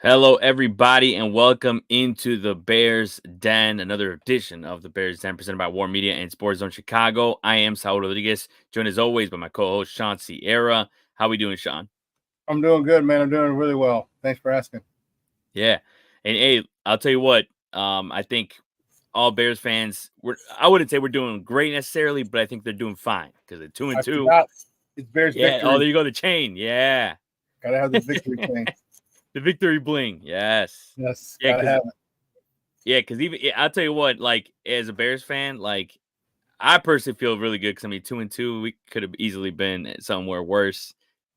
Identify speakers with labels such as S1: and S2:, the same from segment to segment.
S1: Hello, everybody, and welcome into the Bears Den, another edition of the Bears Den presented by War Media and Sports Zone Chicago. I am Saul Rodriguez, joined as always by my co-host Shawn Sierra. How we doing, Shawn?
S2: I'm doing good, man. I'm doing really well. Thanks for asking.
S1: Yeah, and hey, I'll tell you what. I think all Bears fans, I wouldn't say we're doing great necessarily, but I think they're doing fine because they're two and
S2: I
S1: two.
S2: forgot it's Bears
S1: Yeah. Oh,
S2: victory.
S1: there you go, the chain. Yeah,
S2: Gotta have the victory chain.
S1: the victory bling. Yes.
S2: Yes,
S1: Yeah,
S2: gotta
S1: because
S2: have it.
S1: even I'll tell you what. Like as a Bears fan, like I personally feel really good because I mean 2-2, we could have easily been somewhere worse.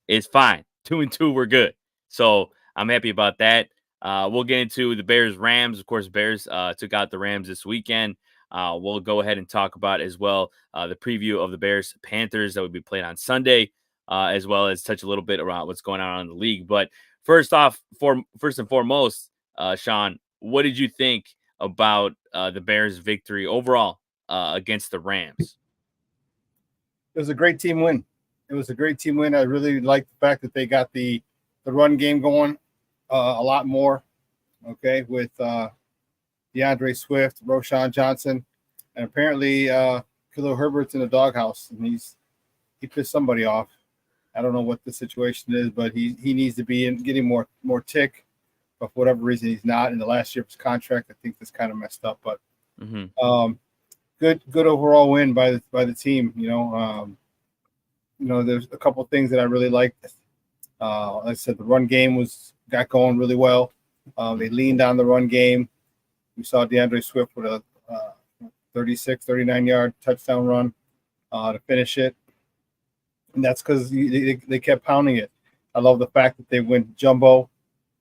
S1: It's fine. 2-2, we're good. So I'm happy about that. We'll get into the Bears Rams. Of course, Bears took out the Rams this weekend. We'll go ahead and talk about as well the preview of the Bears Panthers that would be played on Sunday, as well as touch a little bit around what's going on in the league. But first and foremost, Shawn, what did you think about the Bears' victory overall against the Rams?
S2: It was a great team win. It was a great team win. I really liked the fact that they got the run game going a lot more. Okay, with DeAndre Swift, Roshan Johnson, and apparently Khalil Herbert's in the doghouse, and he pissed somebody off. I don't know what the situation is, but he needs to be getting more tick. But for whatever reason, he's not. In the last year of his contract, I think that's kind of messed up. But
S1: Mm-hmm.
S2: good overall win by the team. There's a couple of things that I really liked. Like I said, the run game got going really well. They leaned on the run game. We saw DeAndre Swift with a 36, 39-yard touchdown run to finish it. And that's because they kept pounding it. I love the fact that they went jumbo.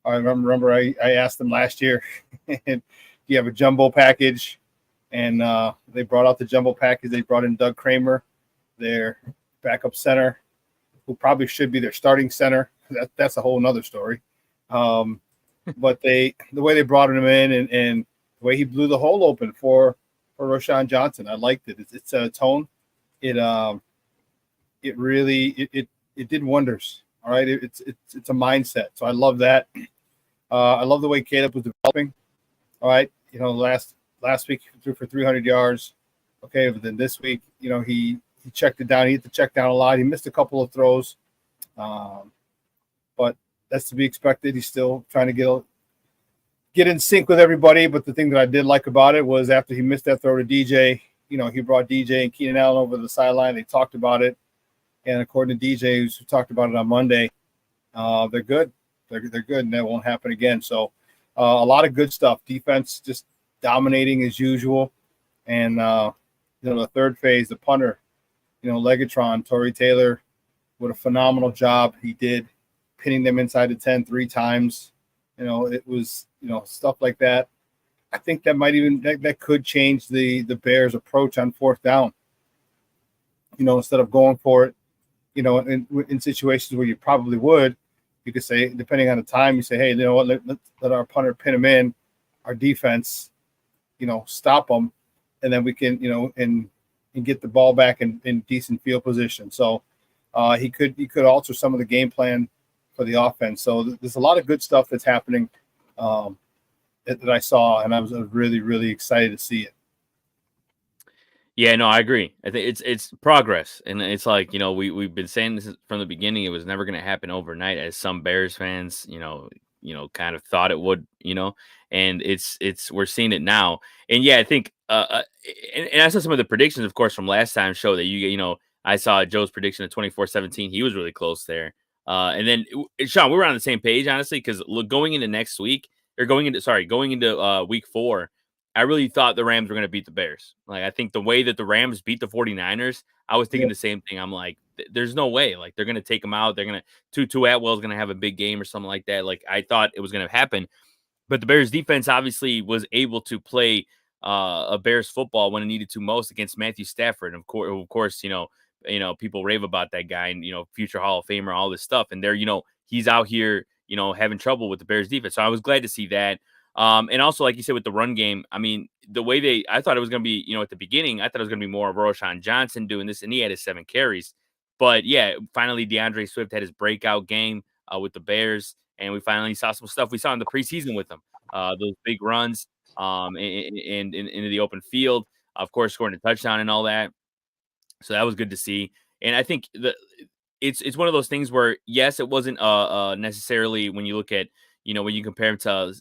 S2: I remember I asked them last year, do you have a jumbo package? And they brought out the jumbo package. They brought in Doug Kramer, their backup center, who probably should be their starting center. That's a whole nother story. But the way they brought him in and the way he blew the hole open for Roshan Johnson, I liked it. It's a tone. It really it did wonders. All right, it's a mindset. So I love that. I love the way Caleb was developing. All right, last week he threw for 300 yards. Okay, but then this week, he checked it down. He hit the check down a lot. He missed a couple of throws, but that's to be expected. He's still trying to get in sync with everybody. But the thing that I did like about it was after he missed that throw to DJ, he brought DJ and Keenan Allen over to the sideline. They talked about it. And according to DJ, who talked about it on Monday, they're good. They're good, and that won't happen again. So a lot of good stuff. Defense just dominating as usual. And, the third phase, the punter, Legatron, Torrey Taylor, what a phenomenal job he did, pinning them inside the 10 3 times. It was, stuff like that. I think that might that could change the Bears' approach on fourth down. Instead of going for it, in situations where you probably would, you could say, depending on the time, you say, hey, you know what, let our punter pin him in, our defense, stop them, and then we can, and get the ball back in decent field position. So he could alter some of the game plan for the offense. So there's a lot of good stuff that's happening that I saw, and I was really, really excited to see it.
S1: Yeah, no, I agree. I think it's progress, and it's like we've been saying this from the beginning. It was never going to happen overnight, as some Bears fans, kind of thought it would, and it's we're seeing it now. And yeah, I think, and I saw some of the predictions, of course, from last time show that I saw Joe's prediction of 24-17. He was really close there. And then Shawn, we were on the same page, honestly, because going into next week or going into week 4. I really thought the Rams were going to beat the Bears. Like, I think the way that the Rams beat the 49ers, I was thinking the same thing. I'm like, there's no way. Like, they're going to take them out. They're going to Tutu Atwell's going to have a big game or something like that. Like, I thought it was going to happen. But the Bears defense obviously was able to play a Bears football when it needed to most against Matthew Stafford. And of course, people rave about that guy and, future Hall of Famer, all this stuff. And he's out here, having trouble with the Bears defense. So I was glad to see that. And also, like you said, with the run game, I mean, I thought it was going to be, at the beginning, I thought it was going to be more of Roshan Johnson doing this, and he had his 7 carries. But yeah, finally, DeAndre Swift had his breakout game with the Bears. and we finally saw some stuff we saw in the preseason with him. Those big runs, into the open field, of course, scoring a touchdown and all that. So that was good to see. And I think it's one of those things where, yes, it wasn't necessarily, when you look at, when you compare him to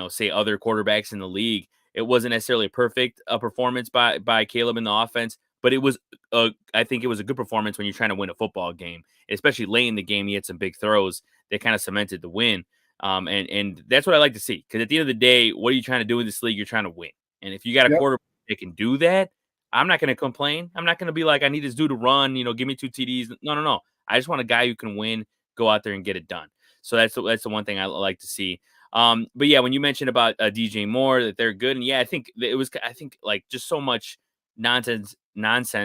S1: say other quarterbacks in the league, it wasn't necessarily a perfect performance by Caleb in the offense, but it was I think it was a good performance when you're trying to win a football game, especially late in the game. He had some big throws that kind of cemented the win. And that's what I like to see, because at the end of the day, what are you trying to do in this league? You're trying to win. And if you got a
S2: Yep.
S1: quarterback that can do that, I'm not going to complain. I'm not going to be like, I need this dude to run, give me 2 TDs. No, no, no. I just want a guy who can win, go out there and get it done. So that's the one thing I like to see. But yeah, when you mentioned about DJ Moore, that they're good, and yeah, I think like just so much nonsense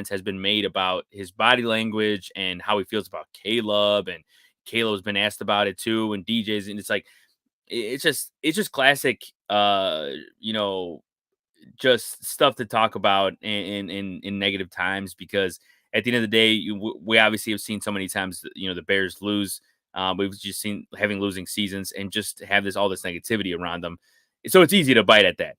S1: has been made about his body language and how he feels about Caleb, and Caleb's been asked about it too, and DJ's, and it's like it's just classic, just stuff to talk about in negative times, because at the end of the day, we obviously have seen so many times, the Bears lose. We've just seen having losing seasons and just have all this negativity around them. So it's easy to bite at that.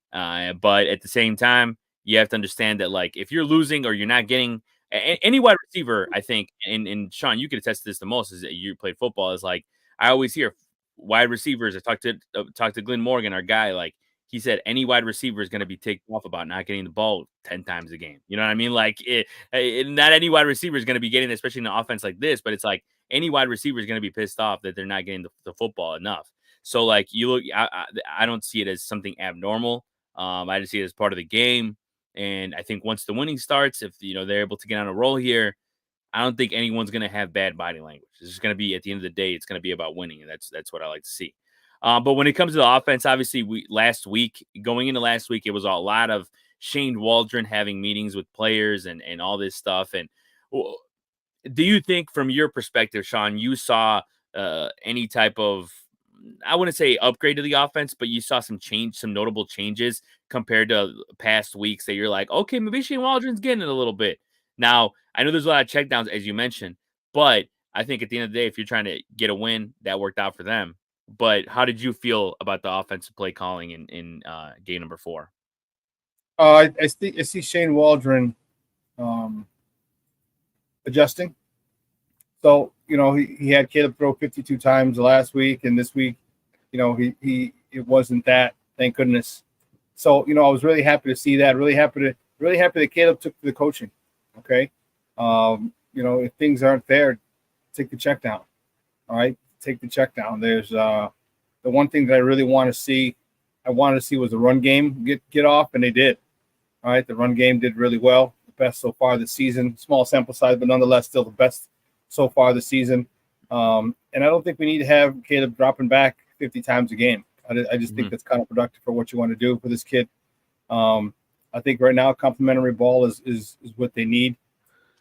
S1: But at the same time, you have to understand that, like, if you're losing or you're not getting any wide receiver, I think, and Shawn, you could attest to this the most, is that you played football, is like, I always hear wide receivers. I talked to Glenn Morgan, our guy, like, he said any wide receiver is going to be ticked off about not getting the ball 10 times a game. You know what I mean? Like, not any wide receiver is going to be getting it, especially in an offense like this, but it's like any wide receiver is going to be pissed off that they're not getting the football enough. So, like, you look, I don't see it as something abnormal. I just see it as part of the game. And I think once the winning starts, if, they're able to get on a roll here, I don't think anyone's going to have bad body language. It's just going to be, at the end of the day, it's going to be about winning. And that's what I like to see. But when it comes to the offense, obviously, going into last week, it was a lot of Shane Waldron having meetings with players and all this stuff. And do you think, from your perspective, Shawn, you saw any type of, I wouldn't say upgrade to the offense, but you saw some notable changes compared to past weeks, that you're like, okay, maybe Shane Waldron's getting it a little bit. Now, I know there's a lot of checkdowns, as you mentioned, but I think at the end of the day, if you're trying to get a win, that worked out for them. But how did you feel about the offensive play calling in game number 4?
S2: I see Shane Waldron adjusting. So, he had Caleb throw 52 times last week, and this week, it wasn't that, thank goodness. So, I was really happy to see that. Really happy that Caleb took to the coaching. Okay. If things aren't there, take the check down. All right. Take the check down. There's the one thing that I really want to see. I wanted to see was the run game get off, and they did. All right. The run game did really well. The best so far this season. Small sample size, but nonetheless still the best so far this season. And I don't think we need to have Caleb dropping back 50 times a game. I just think that's kind of productive for what you want to do for this kid. I think right now complimentary ball is what they need.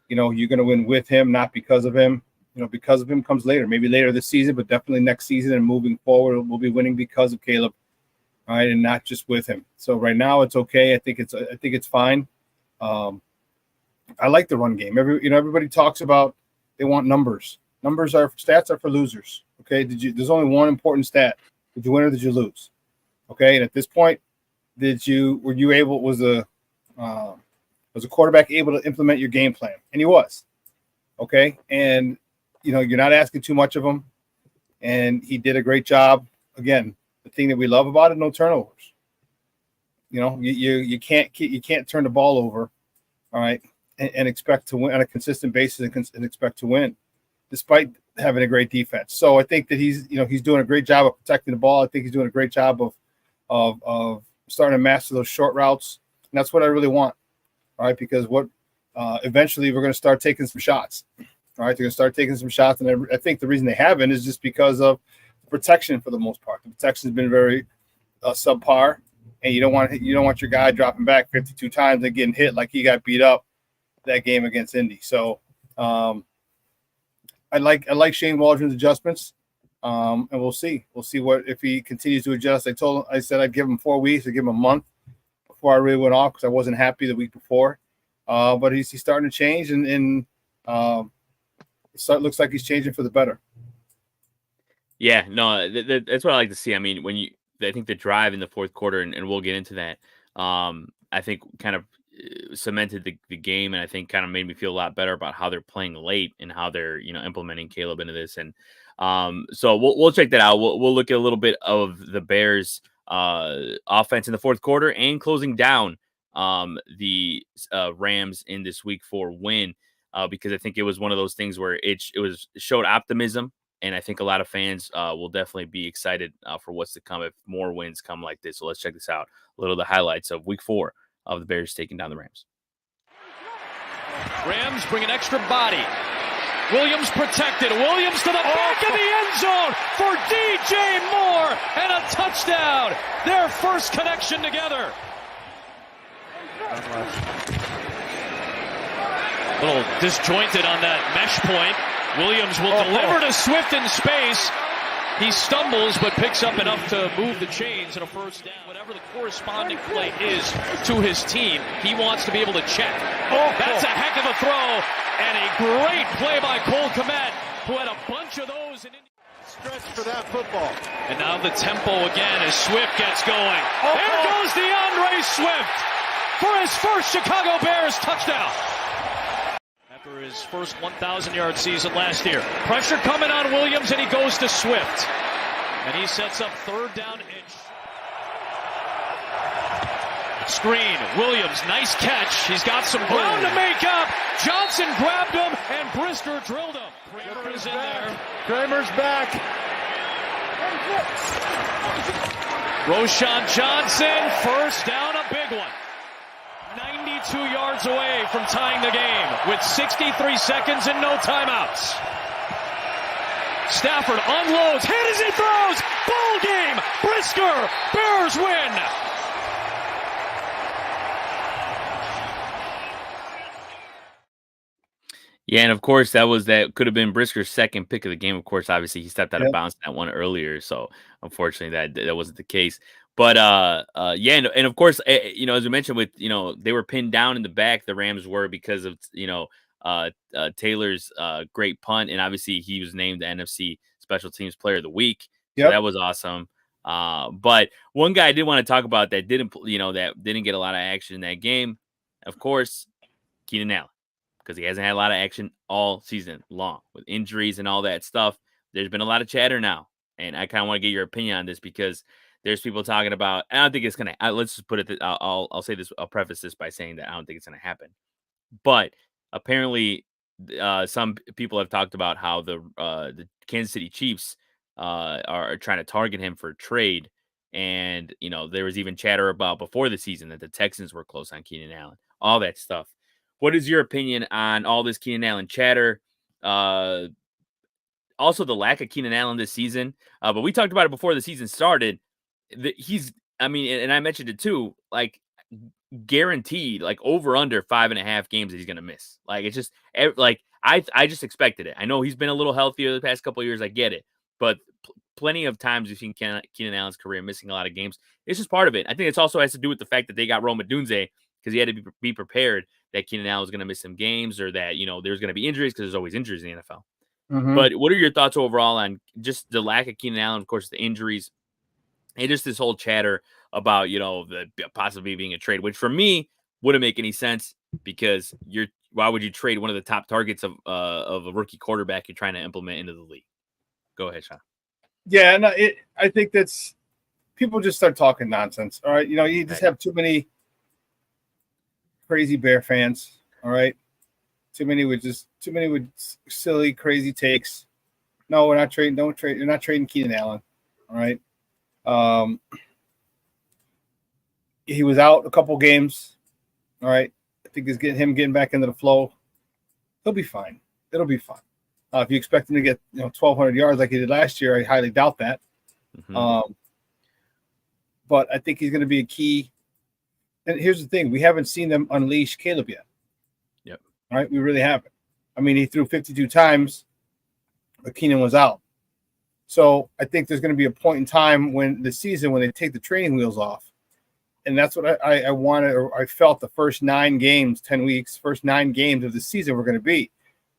S2: You're going to win with him, not because of him. Because of him comes later, maybe later this season, but definitely next season and moving forward, we'll be winning because of Caleb, all right, and not just with him. So right now it's okay. I think it's fine. I like the run game. Everybody talks about they want numbers. Stats are for losers. Okay, there's only one important stat: did you win or did you lose? Okay, and at this point, was a quarterback able to implement your game plan? And he was. Okay, and you're not asking too much of him, and he did a great job. Again, the thing that we love about it, no turnovers. You can't turn the ball over, all right, and expect to win on a consistent basis and expect to win, despite having a great defense. So I think that he's doing a great job of protecting the ball. I think he's doing a great job of starting to master those short routes, and that's what I really want, all right, because eventually we're going to start taking some shots. All right, they're going to start taking some shots, and I think the reason they haven't is just because of protection for the most part. The protection has been very subpar, and you don't want your guy dropping back 52 times and getting hit like he got beat up that game against Indy. So I like Shane Waldron's adjustments, and we'll see what if he continues to adjust. I said I'd give him 4 weeks, I'd give him a month before I really went off because I wasn't happy the week before. But he's starting to change, and it looks like he's changing for the better.
S1: Yeah, no, that's what I like to see. I mean, I think the drive in the fourth quarter, and we'll get into that. I think kind of cemented the game, and I think kind of made me feel a lot better about how they're playing late and how they're implementing Caleb into this. And so we'll check that out. We'll look at a little bit of the Bears' offense in the fourth quarter and closing down the Rams in this Week 4 win, because I think it was one of those things where it showed optimism. And I think a lot of fans will definitely be excited for what's to come if more wins come like this. So let's check this out. A little of the highlights of Week 4 of the Bears taking down the Rams.
S3: Rams bring an extra body. Williams protected. Williams to the back of the end zone for DJ Moore and a touchdown. Their first connection together. A little disjointed on that mesh point. Williams will deliver to Swift in space. He stumbles but picks up enough to move the chains and a first down. Whatever the corresponding play is to his team, he wants to be able to check. That's a heck of a throw and a great play by Cole Kmet, who had a bunch of those.
S4: Stretch for that football.
S3: And now the tempo again as Swift gets going. There goes DeAndre Swift for his first Chicago Bears touchdown. After his first 1,000-yard season last year. Pressure coming on Williams, and he goes to Swift. And he sets up third down inch. Screen, Williams, nice catch. He's got some ground to make up. Johnson grabbed him, and Brisker drilled him. Kramer is in there.
S4: Kramer's back.
S3: Roschon Johnson, first down, a big one. 92 yards away from tying the game with 63 seconds and no timeouts. Stafford unloads, hit as he throws, ball game, Brisker, Bears win.
S1: Yeah, and of course that could have been Brisker's second pick of the game. Of course, obviously he stepped out of bounds that one earlier, so unfortunately that wasn't the case. But yeah, and of course, as we mentioned, with they were pinned down in the back. The Rams were, because of Taylor's great punt, and obviously he was named the NFC Special Teams Player of the Week. So that was awesome. But one guy I did want to talk about that didn't get a lot of action in that game, of course, Keenan Allen, because he hasn't had a lot of action all season long with injuries and all that stuff. There's been a lot of chatter now, and I kind of want to get your opinion on this, because there's people talking about, I don't think it's going to, let's just put it, I'll say this, I'll preface this by saying that I don't think it's going to happen. But apparently some people have talked about how the Kansas City Chiefs are trying to target him for trade. And, there was even chatter about before the season that the Texans were close on Keenan Allen, all that stuff. What is your opinion on all this Keenan Allen chatter? Also the lack of Keenan Allen this season. But we talked about it before the season started. And I mentioned it too, like guaranteed, like over under 5.5 games that he's going to miss. Like, it's just like, I just expected it. I know he's been a little healthier the past couple of years. I get it, but plenty of times we've seen Keenan Allen's career missing a lot of games. It's just part of it. I think it also has to do with the fact that they got Rome Odunze, because he had to be prepared that Keenan Allen was going to miss some games, or that, there's going to be injuries, because there's always injuries in the NFL. Mm-hmm. But what are your thoughts overall on just the lack of Keenan Allen, of course, the injuries, and just this whole chatter about, the possibly being a trade, which for me wouldn't make any sense, because why would you trade one of the top targets of a rookie quarterback you're trying to implement into the league? Go ahead, Shawn.
S2: Yeah, no, I think that's, people just start talking nonsense. All right. You just have too many crazy Bear fans. All right. Too many with silly, crazy takes. No, we're not trading. Don't trade. You're not trading Keenan Allen. All right. He was out a couple games. All right. I think it's getting back into the flow. He'll be fine. It'll be fine. If you expect him to get 1,200 yards like he did last year, I highly doubt that. Mm-hmm. But I think he's going to be a key. And here's the thing: we haven't seen them unleash Caleb yet.
S1: Yep.
S2: All right, we really haven't. I mean, he threw 52 times, but Keenan was out. So I think there's going to be a point in time when they take the training wheels off. And that's what I wanted, or I felt the first 9 games, 10 weeks, first 9 games of the season were going to be.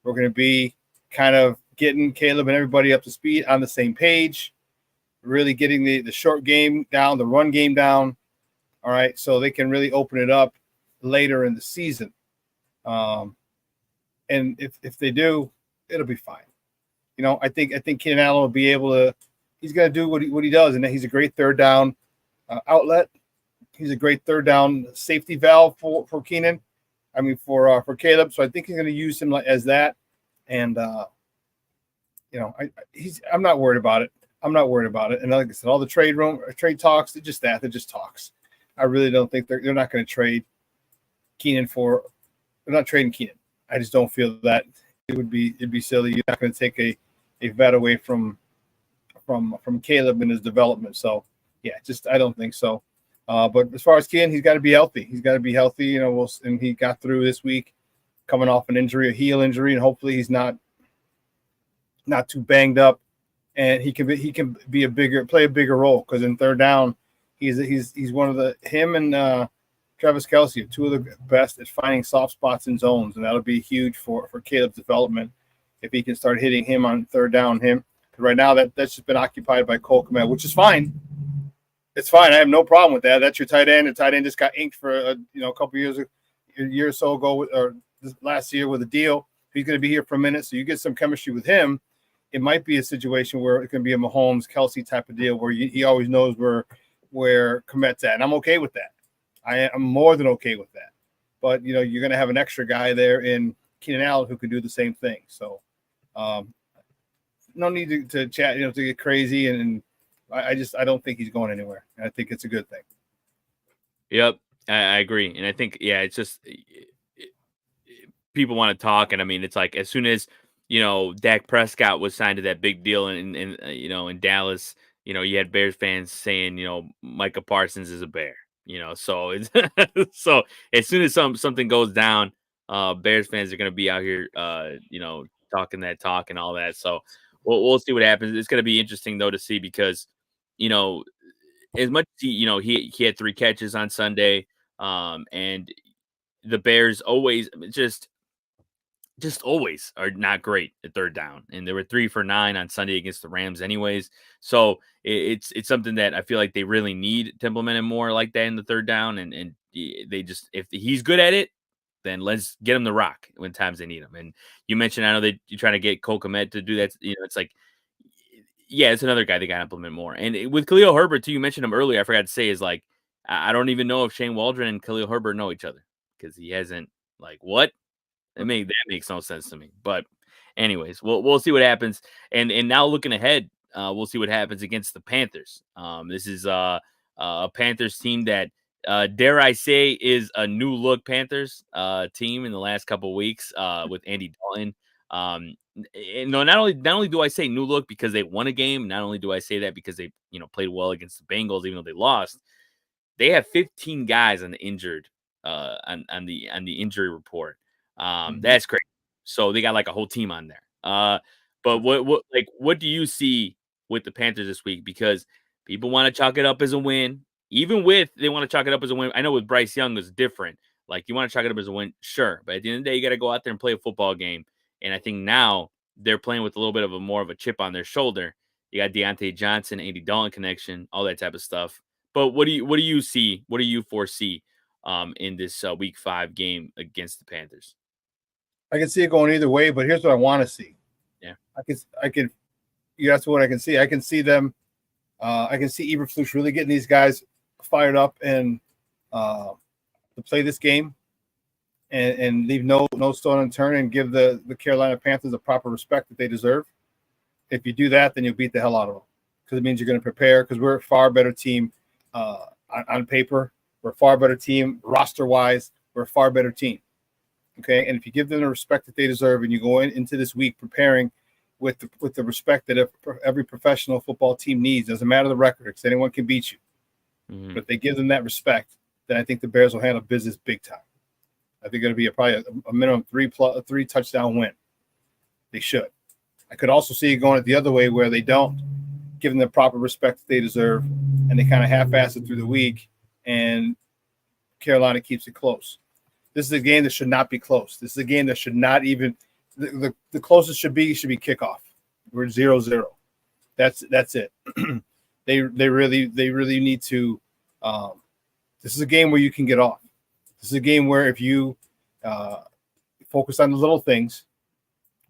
S2: We're going to be kind of getting Caleb and everybody up to speed on the same page, really getting the short game down, the run game down. All right, so they can really open it up later in the season. And if they do, it'll be fine. You know, I think Keenan Allen will be able to. He's going to do what he does, and he's a great third down outlet. He's a great third down safety valve for Keenan. I mean, for Caleb. So I think he's going to use him as that. And you know, I'm not worried about it. I'm not worried about it. And like I said, all the trade talks, they're just talks. I really don't think they're not going to trade Keenan for. They're not trading Keenan. I just don't feel that it'd be silly. You're not going to take a vet away from Caleb in his development. So yeah, I don't think so. But as far as Keenan, he's got to be healthy. You know, and he got through this week coming off an injury, a heel injury, and hopefully he's not too banged up, and he can play a bigger role, because in third down, he's one of him and Travis Kelce are two of the best at finding soft spots in zones, and that'll be huge for Caleb's development if he can start hitting him on third down. Because right now that's just been occupied by Cole Kmet, which is fine. It's fine. I have no problem with that. That's your tight end. The tight end just got inked for a couple years, a year or so ago, or last year with a deal. He's going to be here for a minute, so you get some chemistry with him. It might be a situation where it can be a Mahomes Kelce type of deal where he always knows where Kmet's at, and I'm okay with that. I'm more than okay with that. But you're going to have an extra guy there in Keenan Allen who can do the same thing. So no need to chat, to get crazy, and I don't think he's going anywhere. And I think it's a good thing.
S1: Yep, I agree, and I think it's just people want to talk, and I mean, it's like as soon as Dak Prescott was signed to that big deal in Dallas, you had Bears fans saying Micah Parsons is a Bear, so it's so as soon as something goes down, Bears fans are going to be out here talking that talk and all that. So we'll see what happens. It's going to be interesting though to see, because as much as he had 3 catches on Sunday, and the Bears always just always are not great at third down, and they were 3 for 9 on Sunday against the Rams anyways. So it's something that I feel like they really need to implement it more like that in the third down, and they just, if he's good at it, then let's get him the rock when times they need him. And you mentioned, I know that you're trying to get Cole Kmet to do that. It's like, yeah, it's another guy they got to implement more. And with Khalil Herbert too, you mentioned him earlier, I forgot to say, is like, I don't even know if Shane Waldron and Khalil Herbert know each other, because he hasn't, like, what? That makes no sense to me. But anyways, we'll see what happens. And now looking ahead, we'll see what happens against the Panthers. This is a Panthers team that, dare I say, is a new look Panthers team in the last couple of weeks with Andy Dalton. No, not only do I say new look because they won a game, not only do I say that because they played well against the Bengals even though they lost. They have 15 guys on the injured on the injury report. That's great. So they got like a whole team on there. But what do you see with the Panthers this week? Because people want to chalk it up as a win. Even with they want to chalk it up as a win. I know with Bryce Young it's different. Like, you want to chalk it up as a win, sure. But at the end of the day, you got to go out there and play a football game. And I think now they're playing with a little bit of more of a chip on their shoulder. You got Deontay Johnson, Andy Dalton connection, all that type of stuff. But what do you see? What do you foresee in this Week 5 game against the Panthers?
S2: I can see it going either way, but here's what I want to see.
S1: Yeah,
S2: I can. That's what I can see. I can see them. I can see Eberflus really getting these guys fired up and to play this game, and leave no stone unturned, and give the Carolina Panthers the proper respect that they deserve. If you do that, then you'll beat the hell out of them, because it means you're going to prepare. Because we're a far better team on paper. We're a far better team roster wise. We're a far better team. Okay, and if you give them the respect that they deserve, and you go into this week preparing with the respect that every professional football team needs, doesn't matter the record, because anyone can beat you. Mm-hmm. But if they give them that respect, then I think the Bears will handle business big time. I think it'll be probably a minimum 3 touchdown win. They should. I could also see it going the other way, where they don't give them the proper respect that they deserve, and they kind of half-ass it through the week, and Carolina keeps it close. This is a game that should not be close. This is a game that should not even the closest should be kickoff. We're 0-0. That's it. They really need to. This is a game where you can get off. This is a game where if you focus on the little things,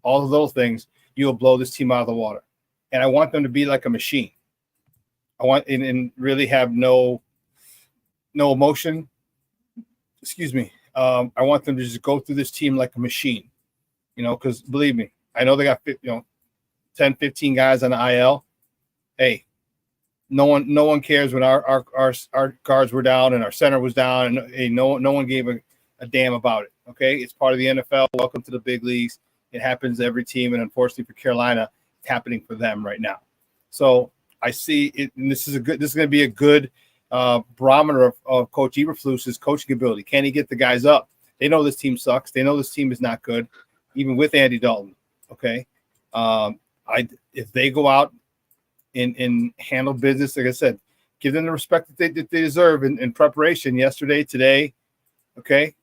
S2: all the little things, you'll blow this team out of the water. And I want them to be like a machine. I want and really have no emotion. Excuse me. I want them to just go through this team like a machine, because believe me, I know they got 10, 15 guys on the IL. Hey, no one cares when our guards were down and our center was down, and hey, no one gave a damn about it. Okay, it's part of the NFL. Welcome to the big leagues. It happens to every team, and unfortunately for Carolina, it's happening for them right now. So I see it, and this is going to be a good barometer of Coach Eberflus's coaching ability. Can he get the guys up? They know this team sucks. They know this team is not good, even with Andy Dalton. Okay, if they go out and handle business, like I said, give them the respect that they deserve in preparation yesterday, today. Okay,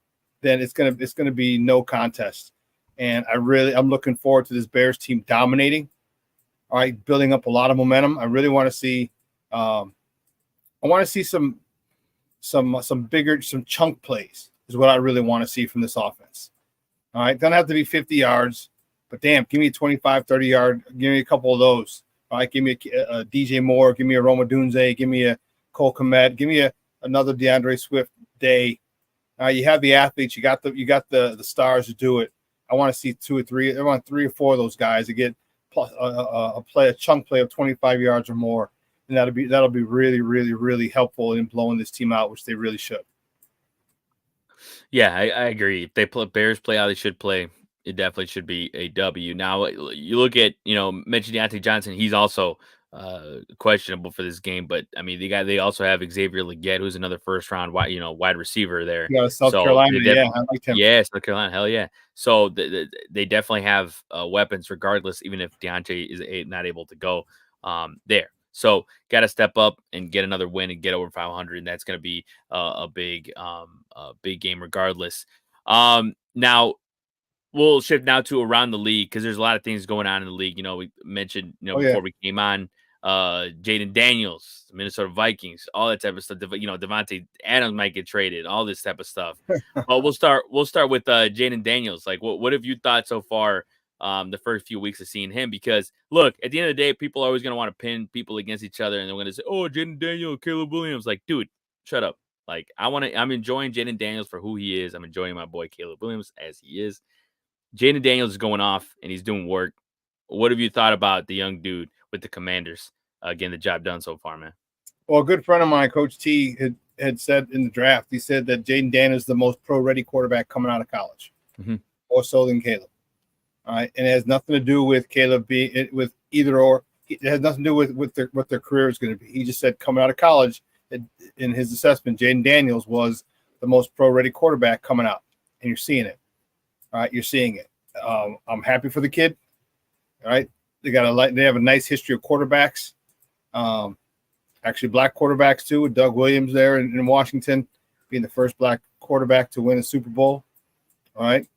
S2: then it's gonna be no contest. And I'm looking forward to this Bears team dominating. All right, building up a lot of momentum. I really want to see. I want to see some bigger, some chunk plays is what I really want to see from this offense. All right, doesn't have to be 50 yards, but damn, give me a 25, 30 yard. Give me a couple of those. All right, give me a DJ Moore, give me a Roma Dunze, give me a Cole Kmet, give me another DeAndre Swift day. You have the athletes, you got the stars to do it. I want to see 2 or 3. I want 3 or 4 of those guys to get a chunk play of 25 yards or more, and that'll be really, really, really helpful in blowing this team out, which they really should.
S1: Yeah, I agree. If they Bears play how they should play, it definitely should be a W. Now you look at mentioned Deontay Johnson. He's also questionable for this game, but I mean they also have Xavier Legette, who's another first round wide receiver there.
S2: Yeah, South Carolina. Yeah, I like him.
S1: Yeah, South Carolina. Hell yeah. So they definitely have weapons, regardless, even if Deontay is not able to go there. So got to step up and get another win and get over 500, and that's going to be a big game, regardless. Now we'll shift now to around the league because there's a lot of things going on in the league. We mentioned before we came on. Jaden Daniels, the Minnesota Vikings, all that type of stuff. Devontae Adams might get traded, all this type of stuff. But we'll start with Jaden Daniels. Like, what have you thought so far? The first few weeks of seeing him, because look, at the end of the day, people are always going to want to pin people against each other, and they're going to say, "Oh, Jaden Daniels, Caleb Williams." Like, dude, shut up. Like, I'm enjoying Jaden Daniels for who he is. I'm enjoying my boy Caleb Williams as he is. Jaden Daniels is going off and he's doing work. What have you thought about the young dude with the Commanders getting the job done so far, man?
S2: Well, a good friend of mine, Coach T, had said in the draft, he said that Jaden Daniels is the most pro-ready quarterback coming out of college, more so than Caleb. All right, and it has nothing to do with Caleb being with either or. It has nothing to do with what their career is going to be. He just said coming out of college, in his assessment, Jaden Daniels was the most pro-ready quarterback coming out, and you're seeing it. All right, you're seeing it. I'm happy for the kid. All right, they have a nice history of quarterbacks. Actually, black quarterbacks too, with Doug Williams there in Washington, being the first black quarterback to win a Super Bowl. All right,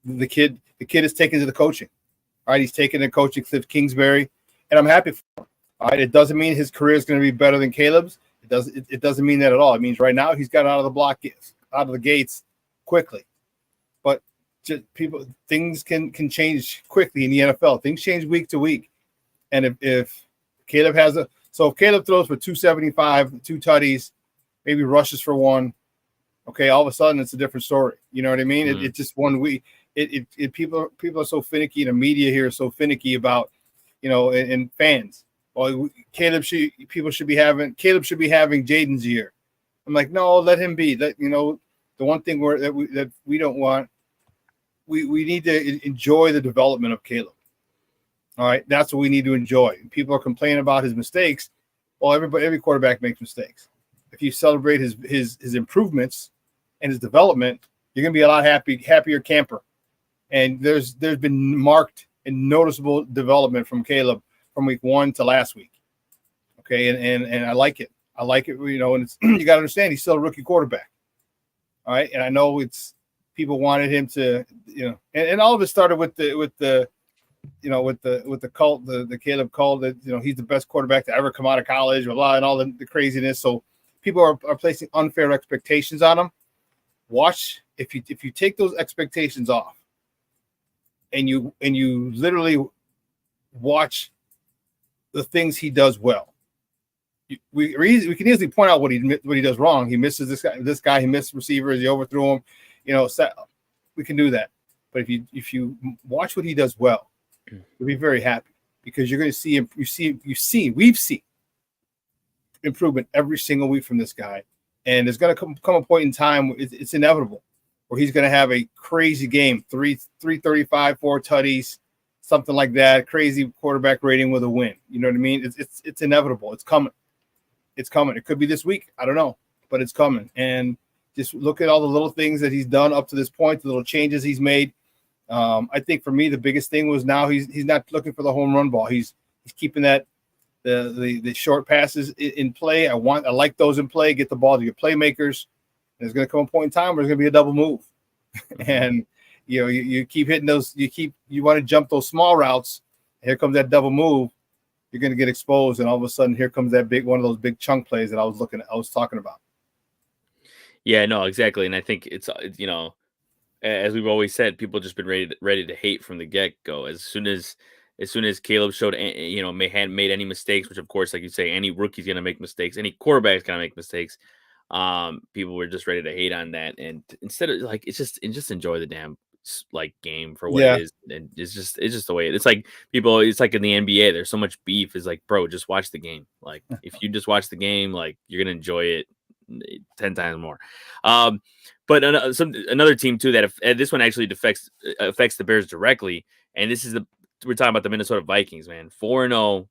S2: the kid is taken to the coaching. All right, he's taken to coaching Cliff Kingsbury, and I'm happy for him. All right, it doesn't mean his career is going to be better than Caleb's. It doesn't mean that at all. It means right now he's got out of the gates quickly. But just things can change quickly in the NFL. Things change week to week. And if Caleb if Caleb throws for 275, 2 tutties, maybe rushes for 1, okay, all of a sudden it's a different story. You know what I mean? It's just 1 week. People are so finicky, and the media here is so finicky about, and fans. Well, Caleb should be having Jaden's year. I'm like, no, let him be. The one thing that we don't want, we need to enjoy the development of Caleb. All right, that's what we need to enjoy. People are complaining about his mistakes. Well, every quarterback makes mistakes. If you celebrate his improvements and his development, you're gonna be a lot happier camper. And there's been marked and noticeable development from Caleb from week 1 to last week. Okay, and I like it. I like it. And it's you got to understand he's still a rookie quarterback. All right, and I know it's people wanted him to, and all of it started with the with the cult, the Caleb cult, that he's the best quarterback to ever come out of college, blah, and all the craziness. So people are placing unfair expectations on him. Watch if you take those expectations off, and you literally watch the things he does well. We can easily point out what he does wrong. He misses this guy. He missed receivers. He overthrew him. We can do that. But if you watch what he does well, you'll be very happy, because you're going to see him. We've seen improvement every single week from this guy, and there's going to come a point in time. It's inevitable where he's going to have a crazy game, 335, 4 tutties, something like that, crazy quarterback rating with a win. You know what I mean? It's inevitable. It's coming. It's coming. It could be this week. I don't know, but it's coming. And just look at all the little things that he's done up to this point, the little changes he's made. I think for me, the biggest thing was now he's not looking for the home run ball. He's keeping that the short passes in play. I like those in play. Get the ball to your playmakers. There's going to come a point in time where there's going to be a double move, and you keep hitting those. You want to jump those small routes. Here comes that double move. You're going to get exposed, and all of a sudden, here comes that one of those big chunk plays that I was talking about.
S1: Yeah, no, exactly, and I think it's as we've always said, people just been ready to hate from the get go. As soon as Caleb showed, hadn't made any mistakes, which of course, like you say, any rookie's gonna make mistakes, any quarterback's gonna make mistakes. People were just ready to hate on that, and instead of just enjoy the damn game for what it is, and it's just the way it's like people. It's like in the NBA, there's so much beef. Is like, bro, just watch the game. Like if you just watch the game, like you're gonna enjoy it 10 times more. But another team too that this one actually affects the Bears directly, and we're talking about the Minnesota Vikings, man. 4-0,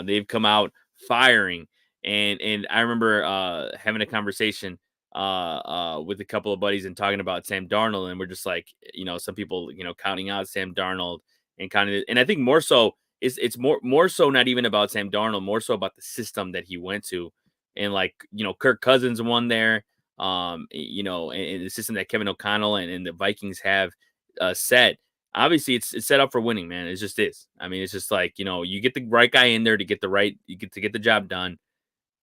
S1: they've come out firing, and I remember having a conversation with a couple of buddies and talking about Sam Darnold, and we're just like, some people counting out Sam Darnold and I think more so it's more so not even about Sam Darnold, more so about the system that he went to, and Kirk Cousins won there. And the system that Kevin O'Connell and the Vikings have set, obviously it's set up for winning, man. It just is. I mean, it's just like, you get the right guy in there to get the job done,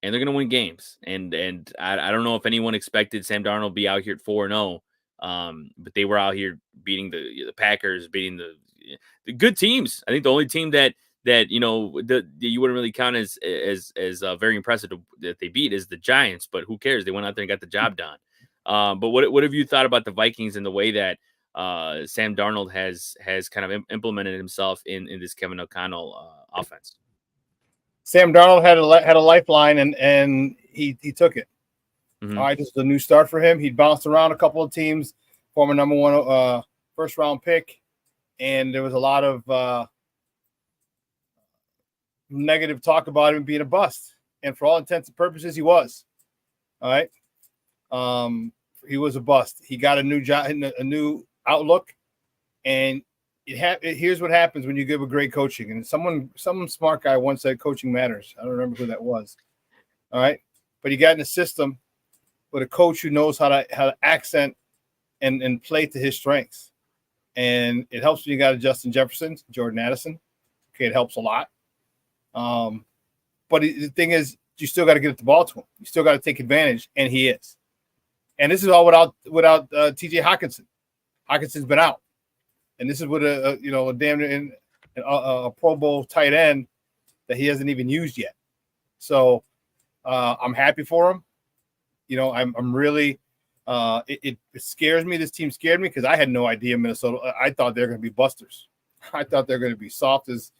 S1: and they're going to win games. And I don't know if anyone expected Sam Darnold to be out here at 4-0, but they were out here beating the Packers, beating the good teams. I think the only team that you wouldn't really count as very impressive that they beat is the Giants, but who cares? They went out there and got the job done. But what have you thought about the Vikings and the way that Sam Darnold has kind of implemented himself in this Kevin O'Connell offense?
S2: Sam Darnold had a lifeline, and he took it.
S1: Mm-hmm.
S2: All right, this is a new start for him. He bounced around a couple of teams, former number 1 first round pick, and there was a lot of negative talk about him being a bust, and for all intents and purposes, he was. All right, he was a bust. He got a new job, a new outlook, and here's what happens when you give a great coaching. And some smart guy once said coaching matters. I don't remember who that was. All right, but he got in a system with a coach who knows how to accent and play to his strengths, and it helps when you got a Justin Jefferson, Jordan Addison. Okay, it helps a lot. But the thing is, you still got to get the ball to him. You still got to take advantage, and he is. And this is all without T.J. Hawkinson. Hawkinson's been out, and this is with a Pro Bowl tight end that he hasn't even used yet. So I'm happy for him. I'm really. It scares me. This team scared me because I had no idea Minnesota. I thought they were going to be busters. I thought they were going to be soft as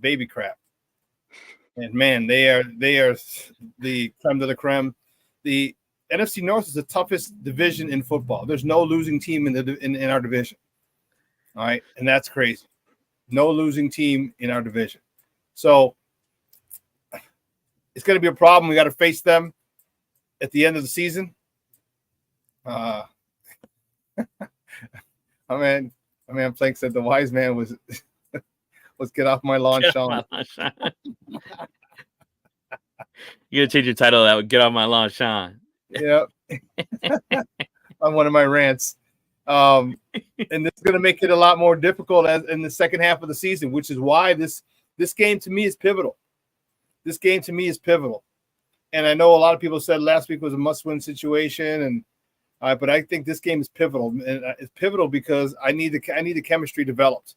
S2: baby crap. And man, they are the creme de la creme. The NFC North is the toughest division in football. There's no losing team in our division. All right, and that's crazy. No losing team in our division. So it's going to be a problem. We got to face them at the end of the season. My man Plank said the wise man was let's get off my lawn, Shawn.
S1: You gotta change your title of that. Get off my lawn, Shawn.
S2: Yep. On one of my rants. And this is going to make it a lot more difficult in the second half of the season, which is why this game to me is pivotal. This game to me is pivotal. And I know a lot of people said last week was a must-win situation, but I think this game is pivotal. And it's pivotal because I need the chemistry developed.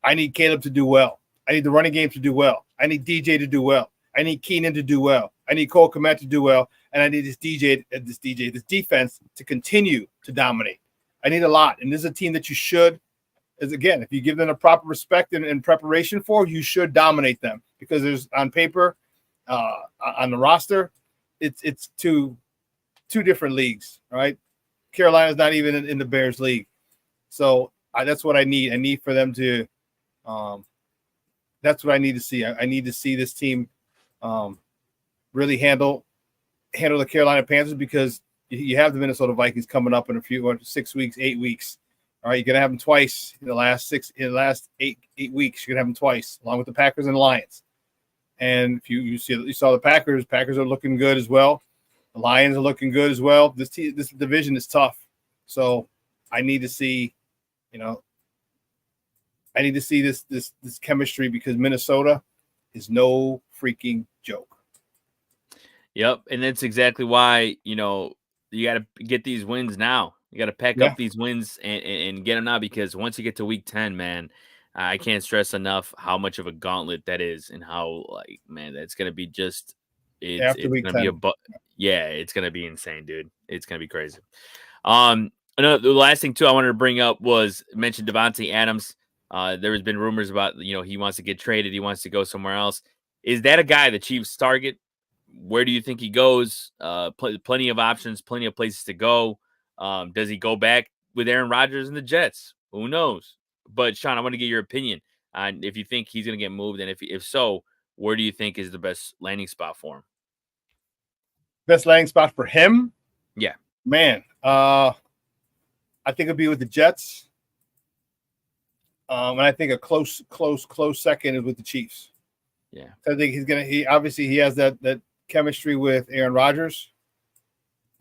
S2: I need Caleb to do well. I need the running game to do well. I need DJ to do well. I need Keenan to do well. I need Cole Kmet to do well. And I need this defense to continue to dominate. I need a lot. And this is a team that you should, again, if you give them the proper respect and preparation for, you should dominate them, because there's on paper, on the roster, it's two different leagues, right? Carolina's not even in the Bears league. So that's what I need. I need for them to that's what I need to see. I need to see this team really handle the Carolina Panthers, because you have the Minnesota Vikings coming up in a few 6 weeks, 8 weeks. All right, you're gonna have them twice in the last 8 weeks. You're gonna have them twice, along with the Packers and the Lions. And if you saw the Packers are looking good as well. The Lions are looking good as well. This division is tough, so I need to see, this chemistry, because Minnesota is no freaking joke.
S1: Yep, and that's exactly why you got to get these wins now. You got to pack up these wins and get them now, because once you get to week 10, man, I can't stress enough how much of a gauntlet that is, and how that's going to be just it's
S2: week
S1: going to
S2: 10.
S1: be it's going to be insane, dude. It's going to be crazy. The last thing too I wanted to bring up was mention Davante Adams. There has been rumors about he wants to get traded, he wants to go somewhere else. Is that a guy the Chiefs target? Where do you think he goes? Plenty of options, plenty of places to go. Does he go back with Aaron Rodgers and the Jets? Who knows? But Shawn, I want to get your opinion on if you think he's going to get moved, and if so, where do you think is the best landing spot for him?
S2: Best landing spot for him?
S1: Yeah,
S2: man. I think it'll be with the Jets. And I think a close second is with the Chiefs.
S1: Yeah,
S2: I think he obviously has that chemistry with Aaron Rodgers.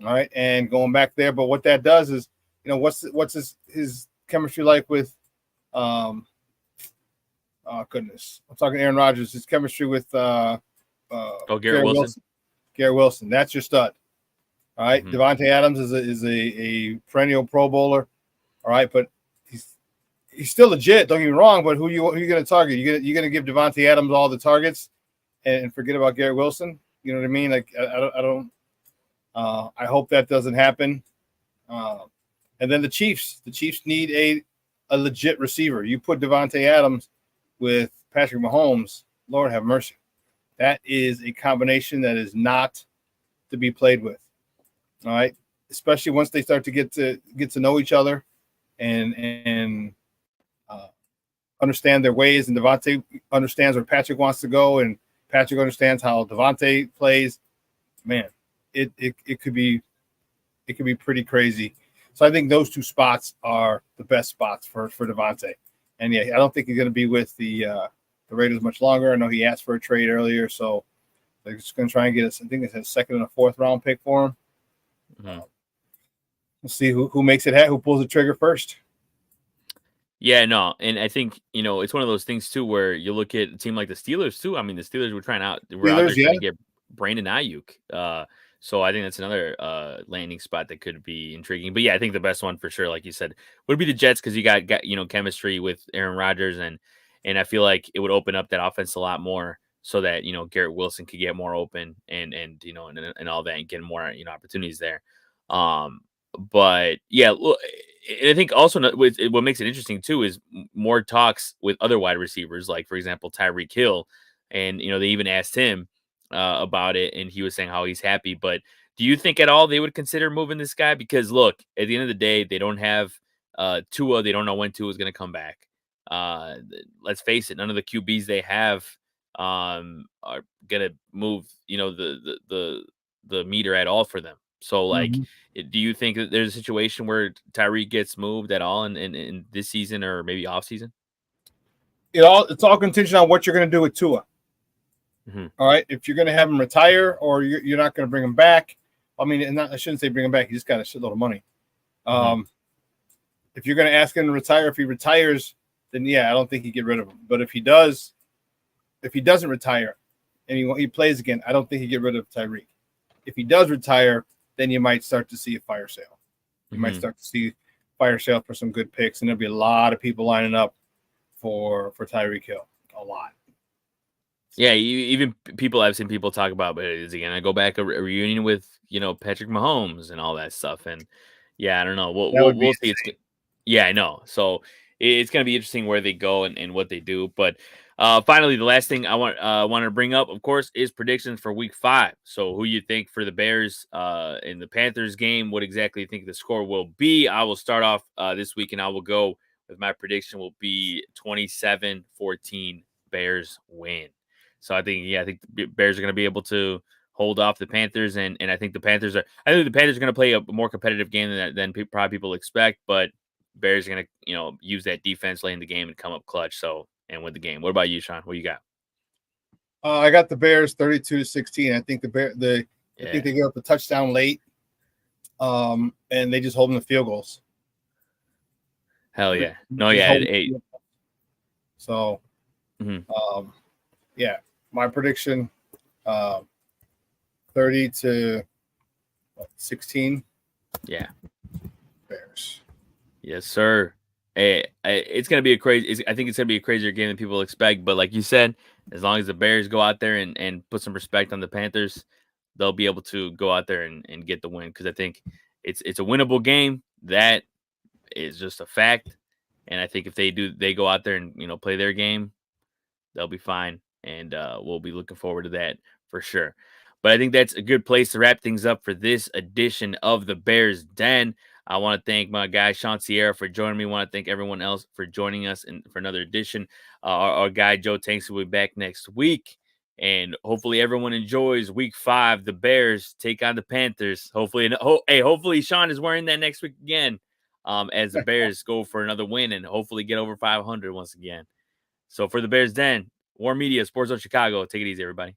S2: All right, and going back there, but what that does is, what's his chemistry like with goodness, I'm talking Aaron Rodgers. His chemistry with
S1: Garrett Wilson.
S2: Garrett Wilson, that's your stud. All right,
S1: Mm-hmm.
S2: Davante Adams is a perennial Pro Bowler. All right, but he's still legit. Don't get me wrong, but who are you going to target? You're going to give Davante Adams all the targets and forget about Garrett Wilson? You know what I mean? Like I don't. I hope that doesn't happen. And then the Chiefs need a legit receiver. You put Davante Adams with Patrick Mahomes, Lord have mercy. That is a combination that is not to be played with. All right, especially once they start to get to know each other and understand their ways, and Davante understands where Patrick wants to go, and Patrick understands how Davante plays. Man, it could be pretty crazy. So I think those two spots are the best spots for Davante. And yeah, I don't think he's going to be with the Raiders much longer. I know he asked for a trade earlier, so they're just going to try and get us. I think it's a second and a fourth round pick for him.
S1: Mm-hmm.
S2: We'll see who makes it happen, who pulls the trigger first.
S1: Yeah, no, and I think it's one of those things too where you look at a team like the Steelers too. I mean, the Steelers were out there trying to get Brandon Ayuk. So I think that's another landing spot that could be intriguing. But yeah, I think the best one for sure, like you said, would be the Jets, because you got chemistry with Aaron Rodgers, and I feel like it would open up that offense a lot more, so that Garrett Wilson could get more open and all that, and get more opportunities there. But yeah, look, I think also what makes it interesting too is more talks with other wide receivers, like for example Tyreek Hill, and they even asked him about it, and he was saying how he's happy. But do you think at all they would consider moving this guy? Because look, at the end of the day, they don't have Tua. They don't know when Tua is going to come back. Let's face it, none of the QBs they have are going to move the meter at all for them. So like, do you think that there's a situation where Tyreek gets moved at all in this season, or maybe off season?
S2: It's all contingent on what you're going to do with Tua.
S1: Mm-hmm.
S2: All right, if you're going to have him retire, or you're not going to bring him back. I mean, I shouldn't say bring him back. He just got a shitload of money. if you're going to ask him to retire, if he retires, then yeah, I don't think you get rid of him. But if he doesn't retire and he plays again, I don't think you get rid of Tyreek. If he does retire, then you might start to see a fire sale. You might start to see fire sale for some good picks, and there'll be a lot of people lining up for Tyreek Hill. A lot.
S1: Yeah, even people, I've seen people talk about, but is he gonna go back a reunion with Patrick Mahomes and all that stuff? And yeah, I don't know. We'll see. Yeah, I know. So it's gonna be interesting where they go and what they do. But finally, the last thing I wanted to bring up, of course, is predictions for Week 5. So who you think for the Bears in the Panthers game? What exactly you think the score will be? I will start off this week, and I will go with my prediction will be 27-14 Bears win. So I think the Bears are going to be able to hold off the Panthers, and I think the Panthers are going to play a more competitive game than probably people expect, but Bears are going to use that defense late in the game and come up clutch and win the game. What about you, Shawn? What you got?
S2: I got the Bears 32-16. I think I think they give up a touchdown late, and they just hold them to field goals.
S1: Hell yeah! No, yeah, 8.
S2: So, yeah, my prediction, 30-16.
S1: Yeah,
S2: Bears.
S1: Yes, sir. Hey, it's gonna be I think it's gonna be a crazier game than people expect. But like you said, as long as the Bears go out there and put some respect on the Panthers, they'll be able to go out there and get the win. Because I think it's a winnable game. That is just a fact. And I think if they go out there and play their game, they'll be fine. And we'll be looking forward to that for sure. But I think that's a good place to wrap things up for this edition of the Bears Den. I want to thank my guy Shawn Sierra for joining me. I want to thank everyone else for joining us for another edition. Our guy Joe Tanksley will be back next week. And hopefully everyone enjoys Week 5. The Bears take on the Panthers. Hopefully Shawn is wearing that next week again. As the Bears go for another win and hopefully get over 500 once again. So for the Bears Den, War Media, Sports Zone Chicago. Take it easy, everybody.